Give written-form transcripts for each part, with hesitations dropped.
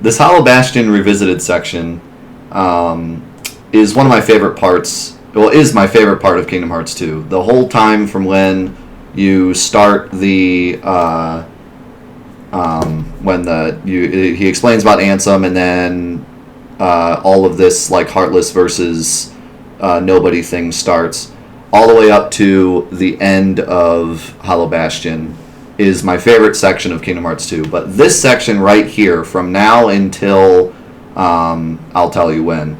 this Hollow Bastion Revisited section is one of my favorite parts. Well, is my favorite part of Kingdom Hearts 2. The whole time from when you start the he explains about Ansem, and then all of this like Heartless versus Nobody thing starts, all the way up to the end of Hollow Bastion is my favorite section of Kingdom Hearts 2. But this section right here, from now until I'll tell you when,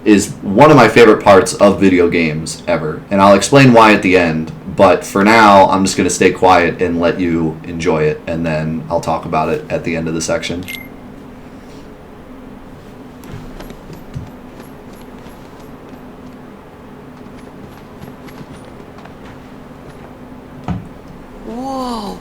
is one of my favorite parts of video games ever. And I'll explain why at the end, but for now, I'm just going to stay quiet and let you enjoy it, and then I'll talk about it at the end of the section. Whoa!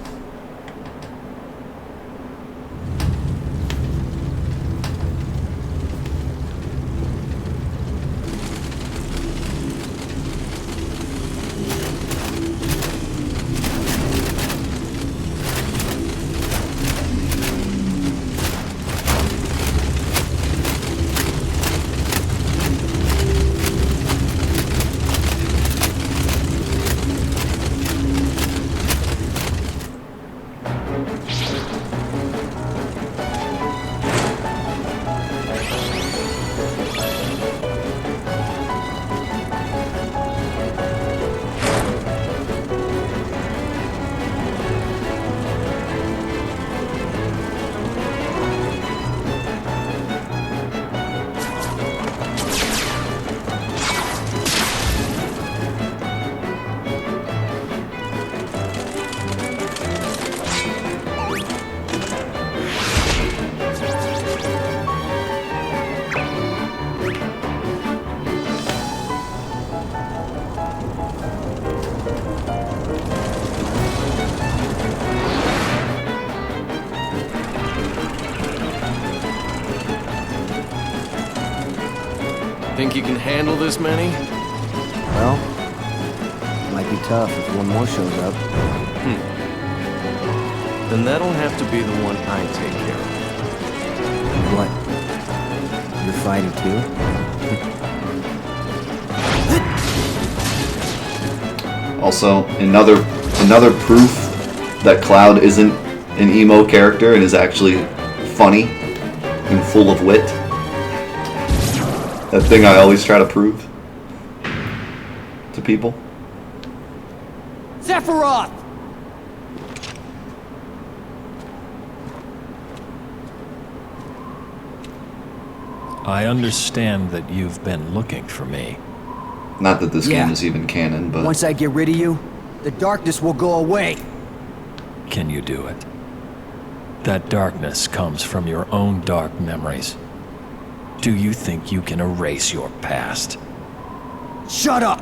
Think you can handle this many? Well, might be tough if one more shows up. Then that'll have to be the one I take care of. What? You're fighting too? Also, another proof that Cloud isn't an emo character and is actually funny and full of wit. That thing I always try to prove to people. Sephiroth! I understand that you've been looking for me. Not that this Yeah. game is even canon, but Once I get rid of you, the darkness will go away. Can you do it? That darkness comes from your own dark memories. Do you think you can erase your past? Shut up!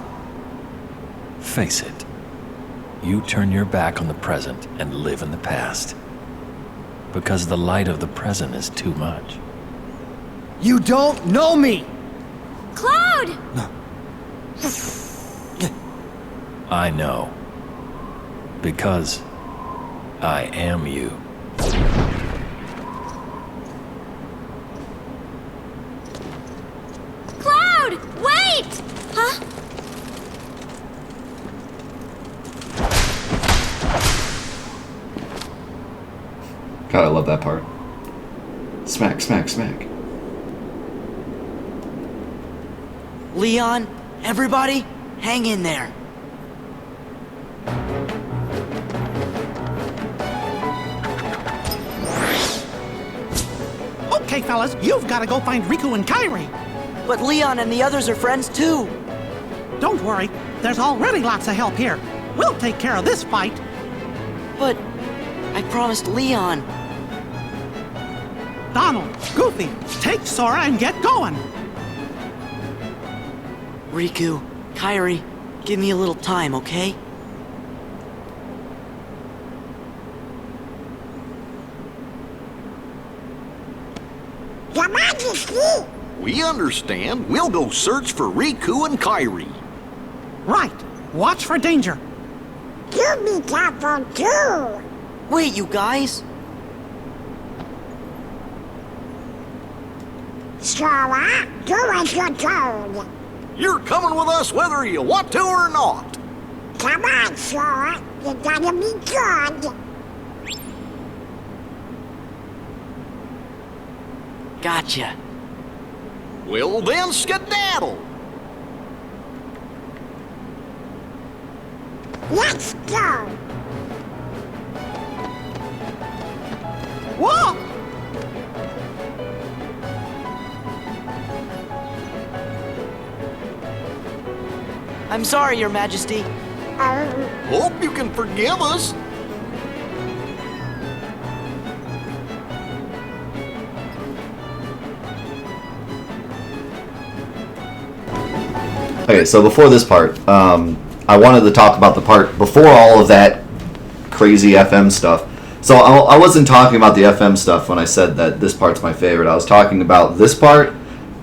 Face it. You turn your back on the present and live in the past. Because the light of the present is too much. You don't know me! Cloud! I know. Because I am you. Cloud! Wait! Huh? God, I love that part. Smack, smack, smack. Leon, everybody, hang in there. Okay, fellas, you've got to go find Riku and Kairi. But Leon and the others are friends too. Don't worry, there's already lots of help here. We'll take care of this fight. But I promised Leon. Donald, Goofy, take Sora and get going. Riku, Kairi, give me a little time, okay? Your Majesty! We understand. We'll go search for Riku and Kairi. Right, watch for danger. You be careful too! Wait, you guys. Sora, do as you're told. You're coming with us whether you want to or not. Come on, Sora. You gotta be good. Gotcha. Well, then skedaddle. Let's go. Whoa! I'm sorry, Your Majesty. Hope you can forgive us. Okay, so before this part, I wanted to talk about the part before all of that crazy FM stuff. So I wasn't talking about the FM stuff when I said that this part's my favorite. I was talking about this part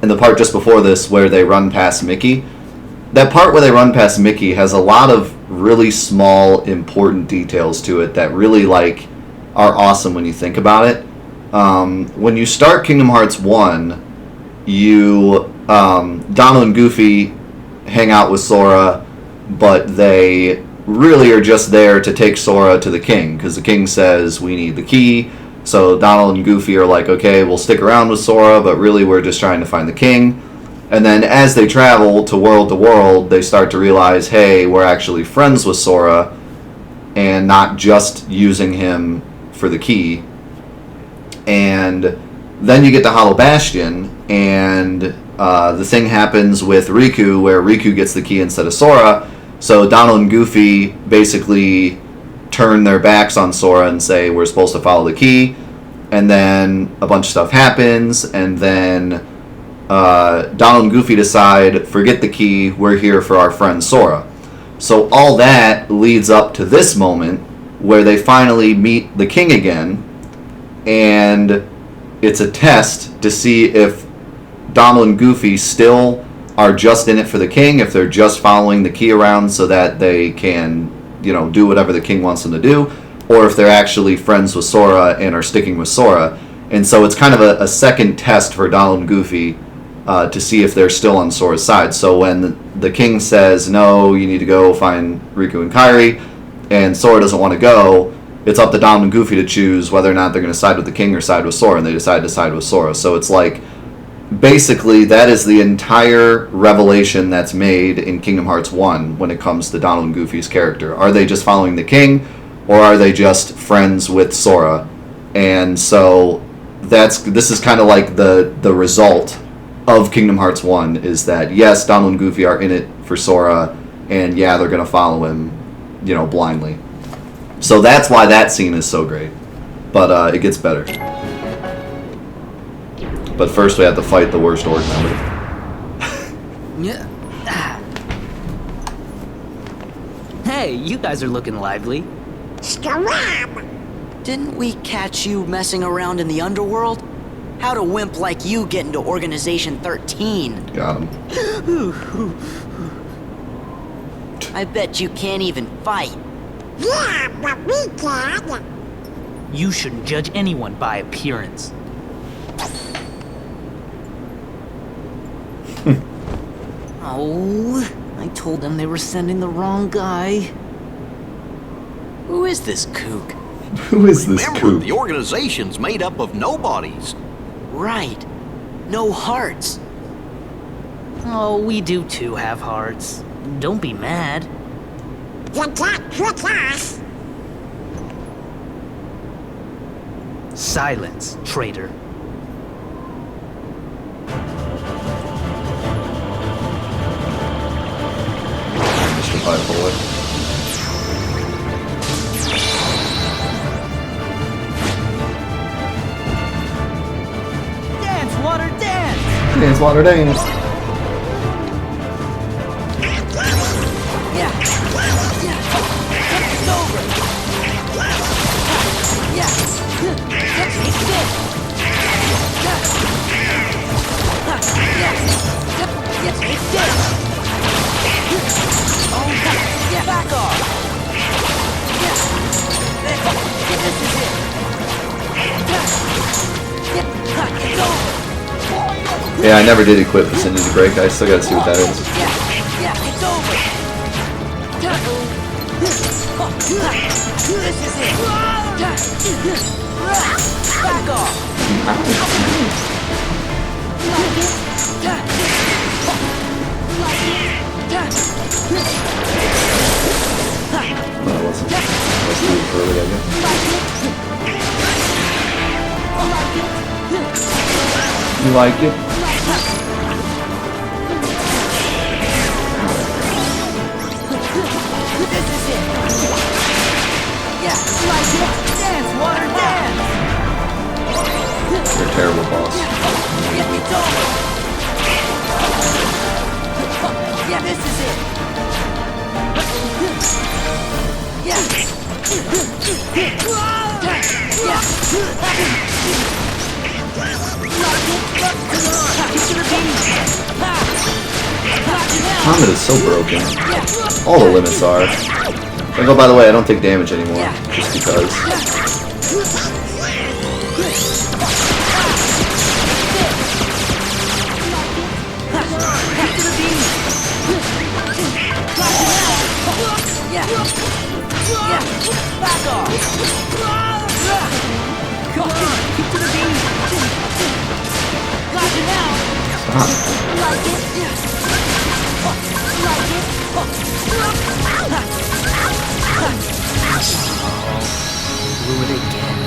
and the part just before this where they run past Mickey. That part where they run past Mickey has a lot of really small, important details to it that really like are awesome when you think about it. When you start Kingdom Hearts 1, you Donald and Goofy hang out with Sora, but they really are just there to take Sora to the king, because the king says we need the key. So Donald and Goofy are like, okay, we'll stick around with Sora, but really we're just trying to find the king. And then as they travel to world, they start to realize, hey, we're actually friends with Sora and not just using him for the key. And then you get to Hollow Bastion, and the thing happens with Riku where Riku gets the key instead of Sora. So Donald and Goofy basically turn their backs on Sora and say we're supposed to follow the key. And then a bunch of stuff happens, and then Donald and Goofy decide, forget the key, we're here for our friend Sora. So all that leads up to this moment where they finally meet the king again, and it's a test to see if Donald and Goofy still are just in it for the king, if they're just following the key around so that they can, do whatever the king wants them to do, or if they're actually friends with Sora and are sticking with Sora. And so it's kind of a second test for Donald and Goofy to see if they're still on Sora's side. So when the king says, no, you need to go find Riku and Kairi, and Sora doesn't want to go, it's up to Donald and Goofy to choose whether or not they're going to side with the king or side with Sora, and they decide to side with Sora. So it's like, basically, that is the entire revelation that's made in Kingdom Hearts 1 when it comes to Donald and Goofy's character. Are they just following the king, or are they just friends with Sora? And so this is kind of like the result of Kingdom Hearts 1, is that yes, Donald and Goofy are in it for Sora, and yeah, they're going to follow him, blindly. So that's why that scene is so great. But it gets better. But first we have to fight the worst orc member. Hey, you guys are looking lively. Didn't we catch you messing around in the underworld? How'd a wimp like you get into Organization XIII? Got him. I bet you can't even fight. Yeah, but we can. You shouldn't judge anyone by appearance. Oh, I told them they were sending the wrong guy. Who is this kook? Who is this Remember, kook? the organization's made up of nobodies. Right. No hearts. Oh, we do too have hearts. Don't be mad. You can't trick us. Silence, traitor. Mr. Bipolar. Dance, water, dance! Dance, water, dance. Yeah. It's over. Yeah. It's dead. Yes, it's dead. Oh, yeah. Back off. Yeah. This is it. Yeah. It's over. Yeah, I never did equip Vicinity Break. I still gotta see what that is. Yeah, it's over. This is it. Back off. Well, let's do it early, I guess. You like it? This is it. Yeah, like it. Dance, water, dance. You're a terrible boss. Yeah, it's over. Yeah, this is it. Yeah. Comet is so broken. All the limits are. And oh, by the way, I don't take damage anymore, just because. Back off. Come on, keep to the beat. Got you now. Like it. Like it. Blew it again.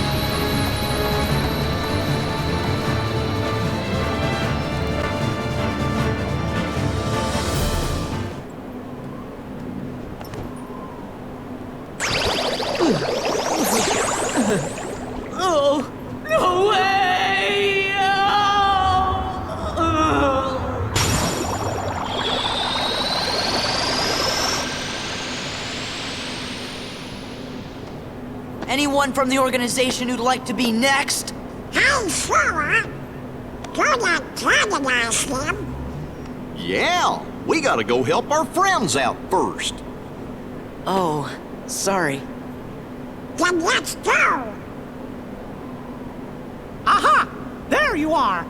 Oh, no way! Anyone from the organization who'd like to be next? Hey, Flora. Gonna canonize him. Yeah, we gotta go help our friends out first. Oh, sorry. Then let's go. Aha! There you are.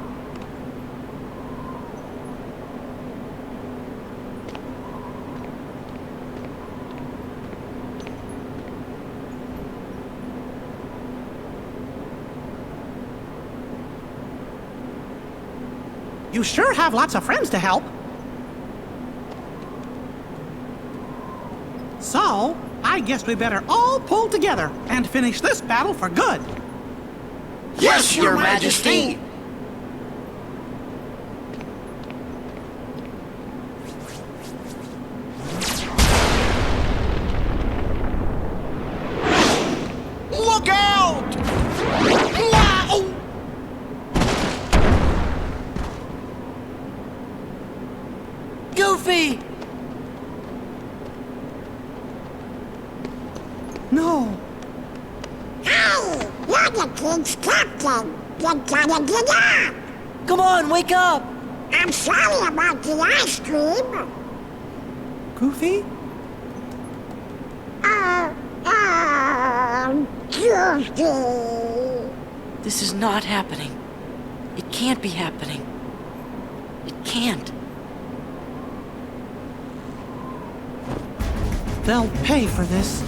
You sure have lots of friends to help. So, I guess we better all pull together and finish this battle for good. Yes, Your Majesty! Look out! Wow! Goofy! No. Hey, you're the king's captain. You gotta get up. Come on, wake up! I'm sorry about the ice cream. Goofy? Goofy. This is not happening. It can't be happening. It can't. They'll pay for this.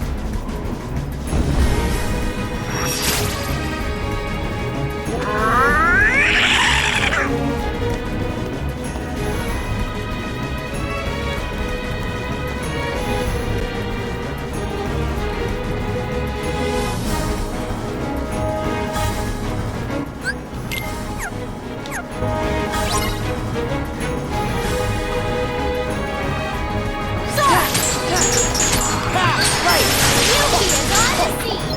Beauty is on the scene.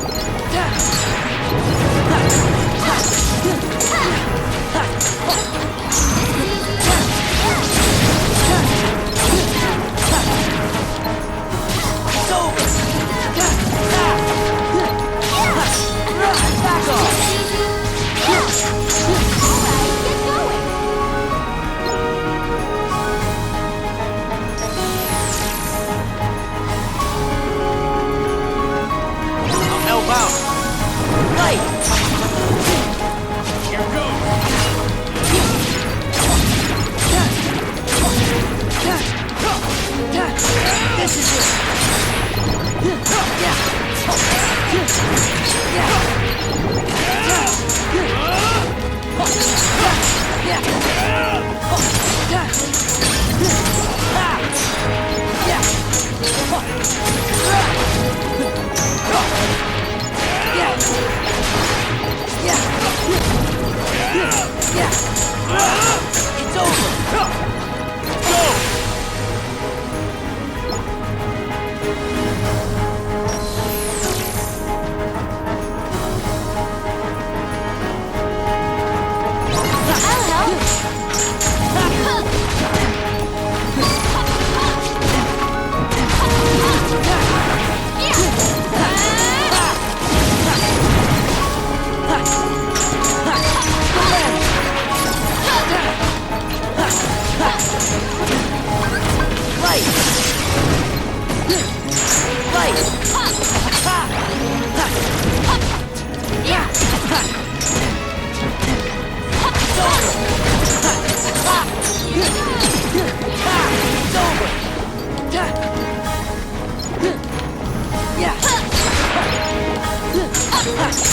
It's over.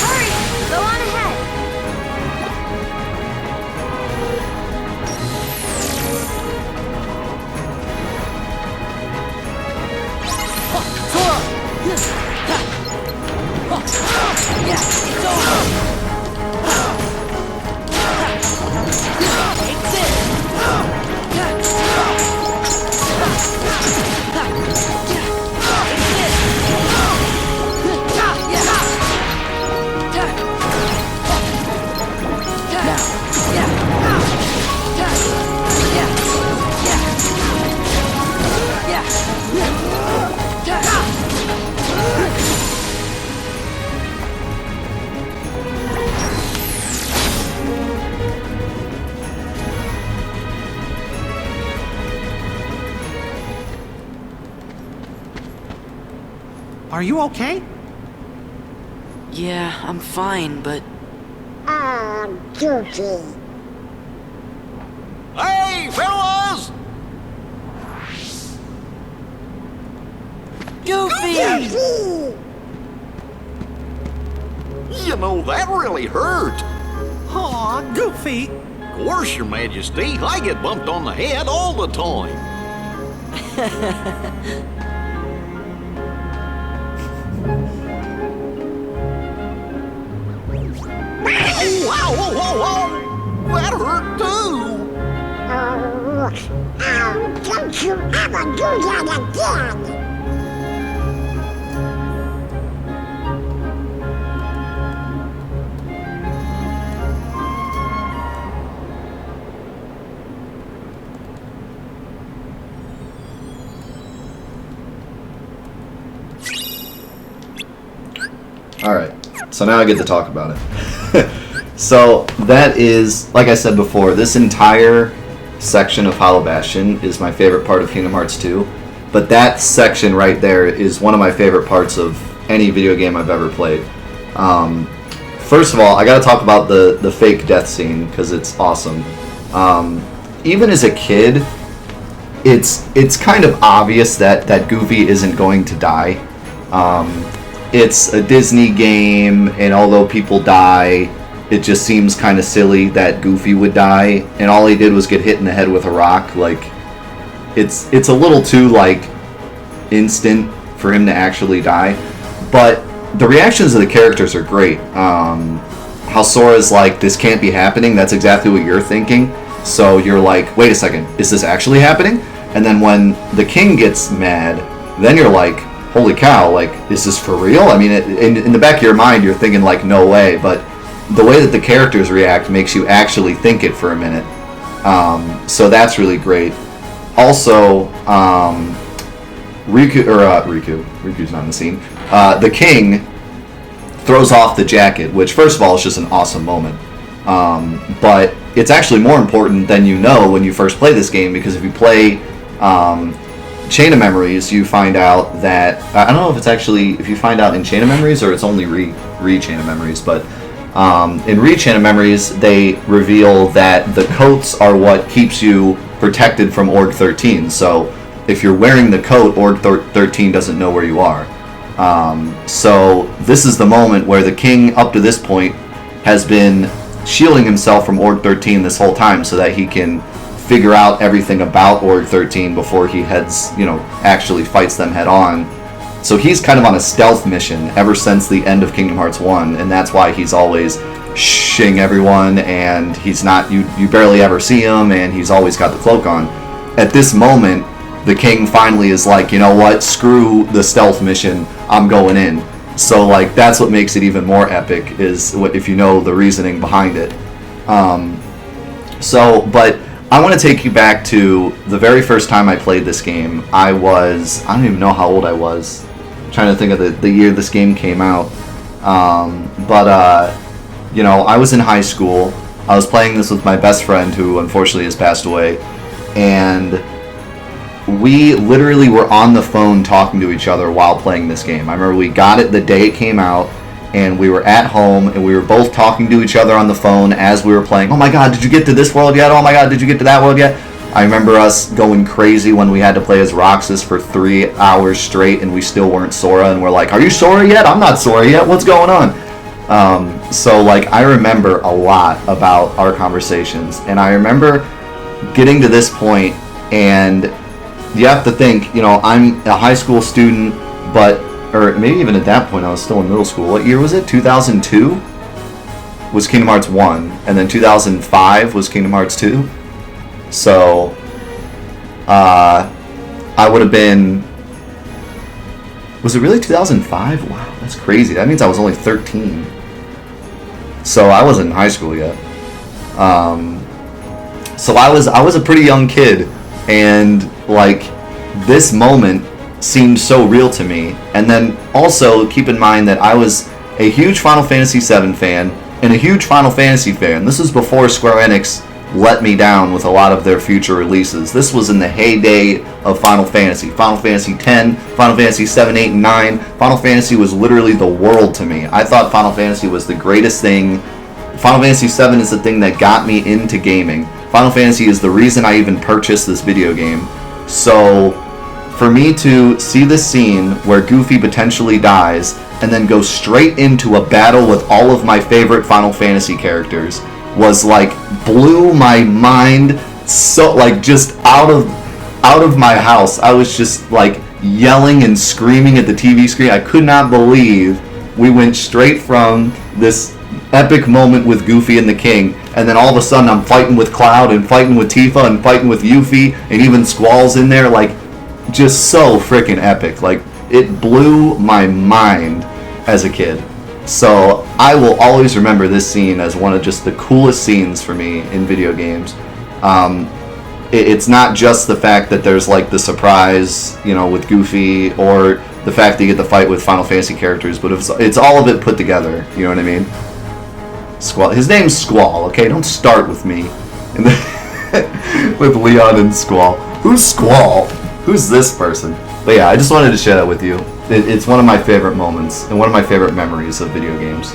Hurry! Go on ahead. Are you okay? Yeah, I'm fine, but Oh, Goofy. Hey, fellas! Goofy! Goofy! You know, that really hurt. Aw, Goofy. Of course, Your Majesty, I get bumped on the head all the time. Oh, wow, whoa, whoa, whoa! That hurt too! Don't you ever do that again! Alright, so now I get to talk about it. So, that is, like I said before, this entire section of Hollow Bastion is my favorite part of Kingdom Hearts 2. But that section right there is one of my favorite parts of any video game I've ever played. First of all, I gotta talk about the fake death scene, because it's awesome. Even as a kid, it's kind of obvious that Goofy isn't going to die. It's a Disney game, and although people die, it just seems kind of silly that Goofy would die, and all he did was get hit in the head with a rock. Like, it's a little too, like, instant for him to actually die. But the reactions of the characters are great. How Sora's like, this can't be happening, that's exactly what you're thinking. So you're like, wait a second, is this actually happening? And then when the king gets mad, then you're like, holy cow, like, is this for real? I mean, in the back of your mind, you're thinking, like, no way, but the way that the characters react makes you actually think it for a minute. So that's really great. Also, Riku's not in the scene. The king throws off the jacket, which, first of all, is just an awesome moment. But it's actually more important than you know when you first play this game, because if you play Chain of Memories, you find out that, I don't know if it's actually, if you find out in Chain of Memories or it's only Chain of Memories, but in Chain of Memories, they reveal that the coats are what keeps you protected from Org 13. So if you're wearing the coat, Org 13 doesn't know where you are. So this is the moment where the king, up to this point, has been shielding himself from Org 13 this whole time so that he can figure out everything about Org 13 before he heads, actually fights them head on. So he's kind of on a stealth mission ever since the end of Kingdom Hearts 1, and that's why he's always shing everyone, and he's not, you barely ever see him, and he's always got the cloak on. At this moment, the king finally is like, you know what, screw the stealth mission, I'm going in. So like that's what makes it even more epic, is what, if you know the reasoning behind it. But I want to take you back to the very first time I played this game. I don't even know how old I was. I'm trying to think of the year this game came out. You know, I was in high school. I was playing this with my best friend, who unfortunately has passed away, and we literally were on the phone talking to each other while playing this game. I remember we got it the day it came out, and we were at home, and we were both talking to each other on the phone as we were playing. Oh my god, did you get to this world yet? Oh my god, did you get to that world yet? I remember us going crazy when we had to play as Roxas for 3 hours straight, and we still weren't Sora, and we're like, are you Sora yet? I'm not Sora yet, what's going on? So like, I remember a lot about our conversations, and I remember getting to this point, and you have to think, you know, I'm a high school student, or maybe even at that point I was still in middle school. What year was it? 2002 was Kingdom Hearts 1, and then 2005 was Kingdom Hearts 2. So, I would have been... Was it really 2005? Wow, that's crazy. That means I was only 13. So I wasn't in high school yet. So I was a pretty young kid, and like this moment seemed so real to me. And then also keep in mind that I was a huge Final Fantasy VII fan and a huge Final Fantasy fan. This was before Square Enix let me down with a lot of their future releases. This was in the heyday of Final Fantasy. Final Fantasy X, Final Fantasy 7, 8, and 9. Final Fantasy was literally the world to me. I thought Final Fantasy was the greatest thing. Final Fantasy 7 is the thing that got me into gaming. Final Fantasy is the reason I even purchased this video game. So, for me to see this scene where Goofy potentially dies, and then go straight into a battle with all of my favorite Final Fantasy characters, was like, blew my mind, so like just out of my house. I was just like yelling and screaming at the TV screen. I could not believe we went straight from this epic moment with Goofy and the King, and then all of a sudden I'm fighting with Cloud and fighting with Tifa and fighting with Yuffie, and even Squall's in there. Like, just so freaking epic. Like, it blew my mind as a kid. So I will always remember this scene as one of just the coolest scenes for me in video games. It's not just the fact that there's like the surprise, you know, with Goofy, or the fact that you get the fight with Final Fantasy characters, but it's all of it put together. You know what I mean? Squall. His name's Squall. Okay, don't start with me. With Leon and Squall. Who's Squall? Who's this person? But yeah, I just wanted to share that with you. It's one of my favorite moments and one of my favorite memories of video games.